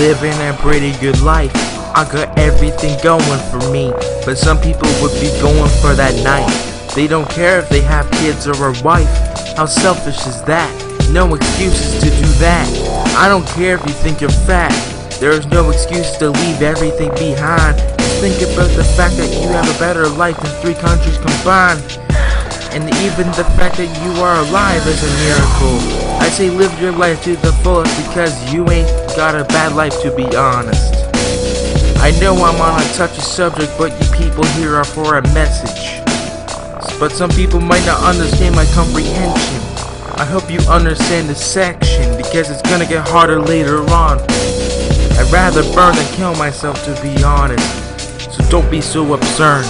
living a pretty good life. I got everything going for me, but some people would be going for that knife. They don't care if they have kids or a wife. How selfish is that? No excuses to do that. I don't care if you think you're fat. There is no excuse to leave everything behind. Just think about the fact that you have a better life than 3 countries combined. And even the fact that you are alive is a miracle. I say live your life to the fullest, because you ain't got a bad life, to be honest. I know I'm on a touchy subject, but you people here are for a message. But some people might not understand my comprehension. I hope you understand this section, because it's gonna get harder later on. I'd rather burn than kill myself, to be honest. So don't be so absurd.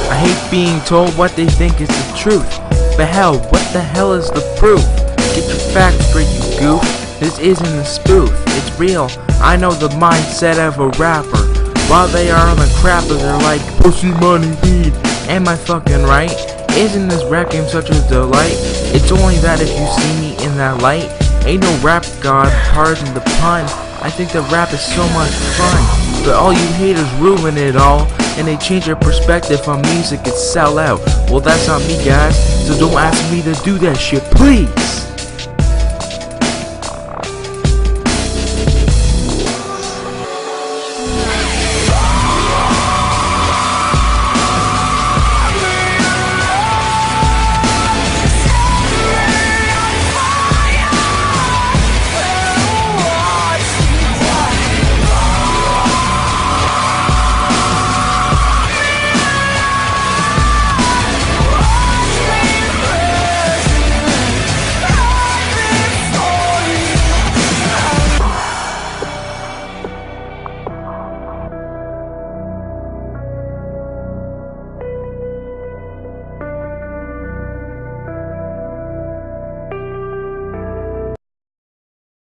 I hate being told what they think is the truth. But hell, what the hell is the proof? Get your facts straight, you goof. This isn't a spoof, it's real. I know the mindset of a rapper. While they are on the crapper, they're like, pussy, money, weed. Am I fucking right? Isn't this rap game such a delight? It's only that if you see me in that light. Ain't no rap god, pardon the pun. I think that rap is so much fun. But all you haters ruin it all, and they change their perspective on music and sell out. Well, that's not me, guys, so don't ask me to do that shit, please.